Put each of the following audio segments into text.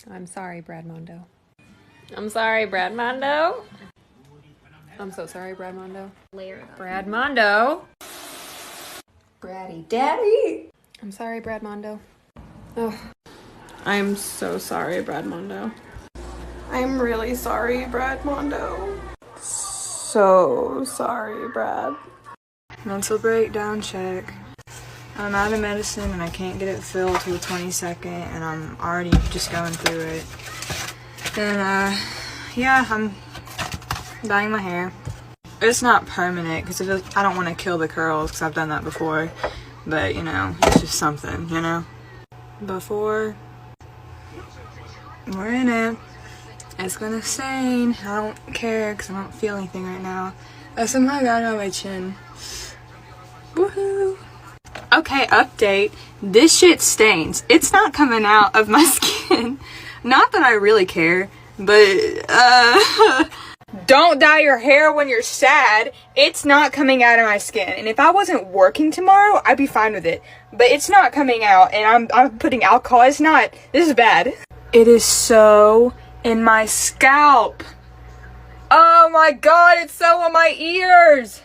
I'm sorry, Brad Mondo. I'm sorry, Brad Mondo. I'm so sorry, Brad Mondo. Brad Mondo. Braddy Daddy. I'm sorry, Brad Mondo. Oh. I'm so sorry, Brad Mondo. I'm really sorry, Brad Mondo. So sorry, Brad. Mental breakdown check. I'm out of medicine and I can't get it filled till the 22nd, and I'm already just going through it. And yeah, I'm dyeing my hair. It's not permanent because I don't want to kill the curls because I've done that before. But you know, it's just something, you know. Before we're in it, it's gonna stain. I don't care because I don't feel anything right now. I somehow got it on my chin. Woohoo! Okay, update. This shit stains. It's not coming out of my skin. Not that I really care, but don't dye your hair when you're sad. It's not coming out of my skin. And if I wasn't working tomorrow, I'd be fine with it. But it's not coming out, and I'm putting alcohol. It's not. This is bad. It is so in my scalp. Oh my god, it's so on my ears.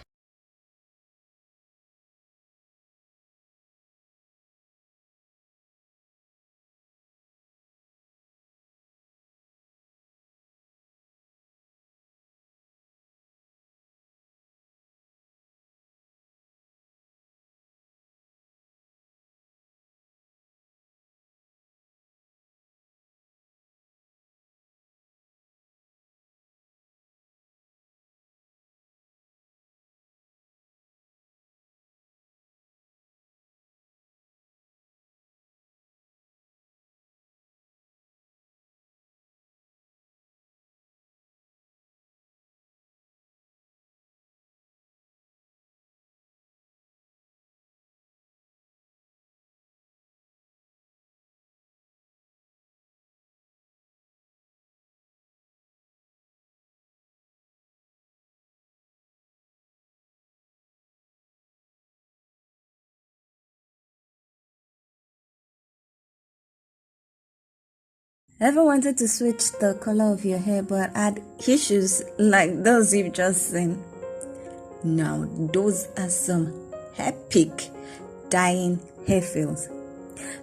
Ever wanted to switch the color of your hair but had issues like those you've just seen? Now, those are some epic dyeing hair fails.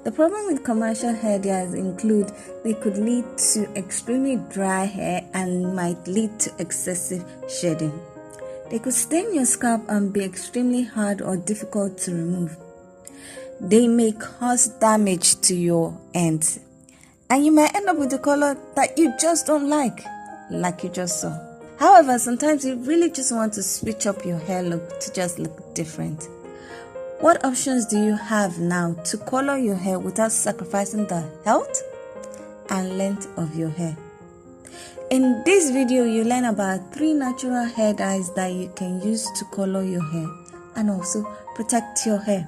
The problem with commercial hair dyes include they could lead to extremely dry hair and might lead to excessive shedding. They could stain your scalp and be extremely hard or difficult to remove. They may cause damage to your ends, and you might end up with a color that you just don't like you just saw. However, sometimes you really just want to switch up your hair look to just look different. What options do you have now to color your hair without sacrificing the health and length of your hair? In this video, you learn about 3 natural hair dyes that you can use to color your hair and also protect your hair.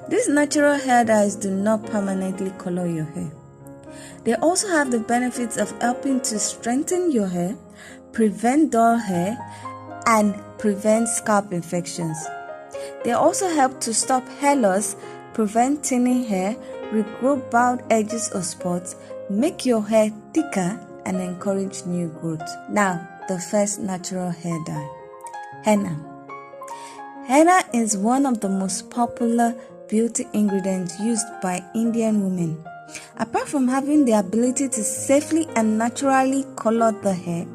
These natural hair dyes do not permanently color your hair. They also have the benefits of helping to strengthen your hair, prevent dull hair, and prevent scalp infections. They also help to stop hair loss, prevent thinning hair, regrow bald edges or spots, make your hair thicker, and encourage new growth. Now, the first natural hair dye, henna. Henna is one of the most popular beauty ingredients used by Indian women. Apart from having the ability to safely and naturally color the hair,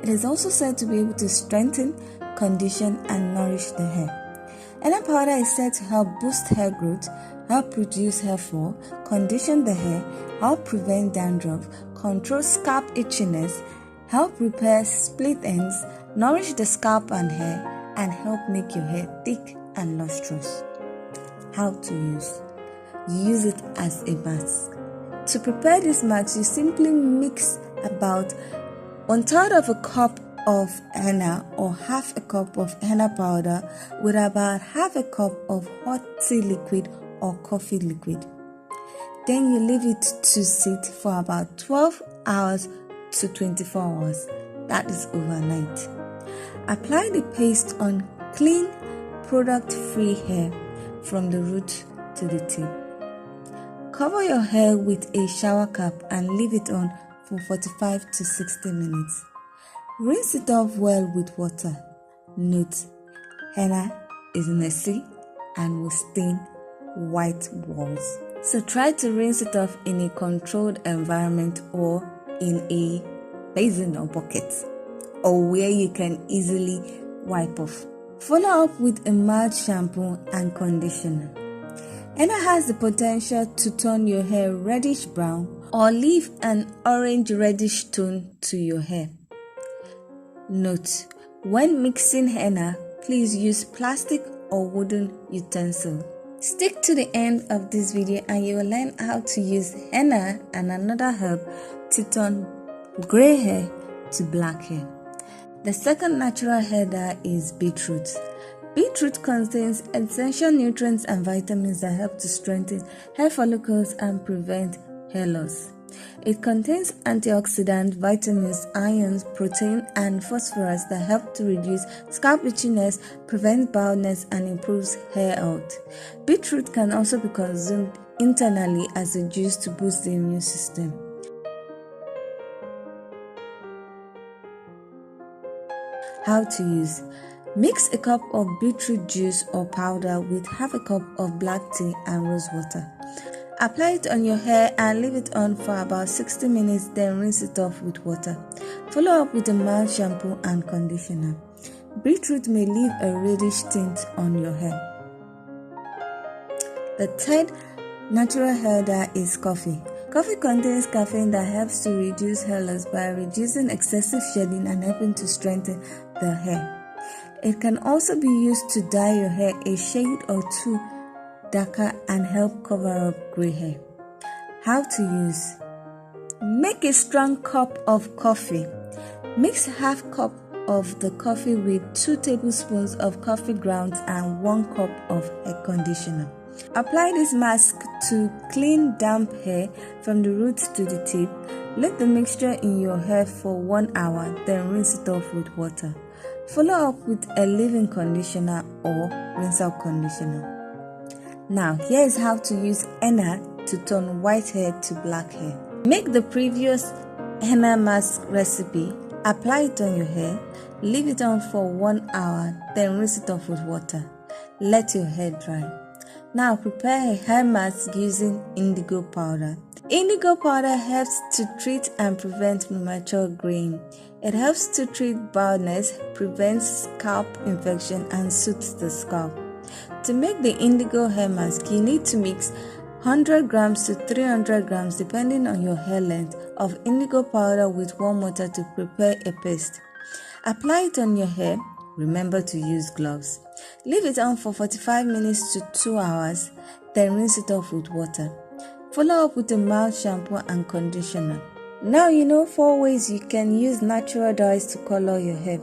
it is also said to be able to strengthen, condition, and nourish the hair. Henna powder is said to help boost hair growth, help reduce hair fall, condition the hair, help prevent dandruff, control scalp itchiness, help repair split ends, nourish the scalp and hair, and help make your hair thick and lustrous. How to use? Use it as a mask. To prepare this mask, you simply mix about 1/3 of a cup of henna or half a cup of henna powder with about half a cup of hot tea liquid or coffee liquid. Then you leave it to sit for about 12 hours to 24 hours. That is overnight. Apply the paste on clean, product-free hair from the root to the tip. Cover your hair with a shower cap and leave it on for 45 to 60 minutes. Rinse it off well with water. Note: henna is messy and will stain white walls. So try to rinse it off in a controlled environment or in a basin or bucket, or where you can easily wipe off. Follow up with a mild shampoo and conditioner. Henna has the potential to turn your hair reddish brown or leave an orange reddish tone to your hair. Note: when mixing henna, please use plastic or wooden utensil. Stick to the end of this video and you will learn how to use henna and another herb to turn gray hair to black hair. The second natural hair dye is beetroot. Beetroot contains essential nutrients and vitamins that help to strengthen hair follicles and prevent hair loss. It contains antioxidants, vitamins, iron, protein, and phosphorus that help to reduce scalp itchiness, prevent baldness, and improves hair health. Beetroot can also be consumed internally as a juice to boost the immune system. How to use: mix a cup of beetroot juice or powder with half a cup of black tea and rose water. Apply it on your hair and leave it on for about 60 minutes, then rinse it off with water. Follow up with a mild shampoo and conditioner. Beetroot may leave a reddish tint on your hair. The third natural hair dye is coffee. Coffee contains caffeine that helps to reduce hair loss by reducing excessive shedding and helping to strengthen the hair. It can also be used to dye your hair a shade or two darker and help cover up gray hair. How to use: make a strong cup of coffee. Mix half cup of the coffee with 2 tablespoons of coffee grounds and 1 cup of hair conditioner. Apply this mask to clean damp hair from the roots to the tip. Let the mixture in your hair for 1 hour, then rinse it off with water. Follow up with a leave-in conditioner or rinse-out conditioner. Now, here is how to use henna to turn white hair to black hair. Make the previous henna mask recipe, apply it on your hair, leave it on for 1 hour, then rinse it off with water. Let your hair dry. Now prepare a hair mask using indigo powder. Indigo powder helps to treat and prevent premature graying. It helps to treat baldness, prevents scalp infection, and soothes the scalp. To make the indigo hair mask, you need to mix 100 grams to 300 grams, depending on your hair length, of indigo powder with warm water to prepare a paste. Apply it on your hair. Remember to use gloves. Leave it on for 45 minutes to 2 hours, then rinse it off with water. Follow up with a mild shampoo and conditioner. Now you know 4 ways you can use natural dyes to color your hair.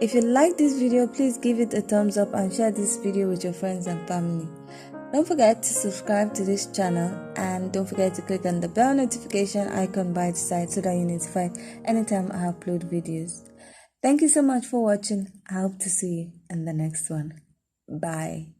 If you like this video, please give it a thumbs up and share this video with your friends and family. Don't forget to subscribe to this channel and don't forget to click on the bell notification icon by the side so that you're notified anytime I upload videos. Thank you so much for watching. I hope to see you in the next one. Bye.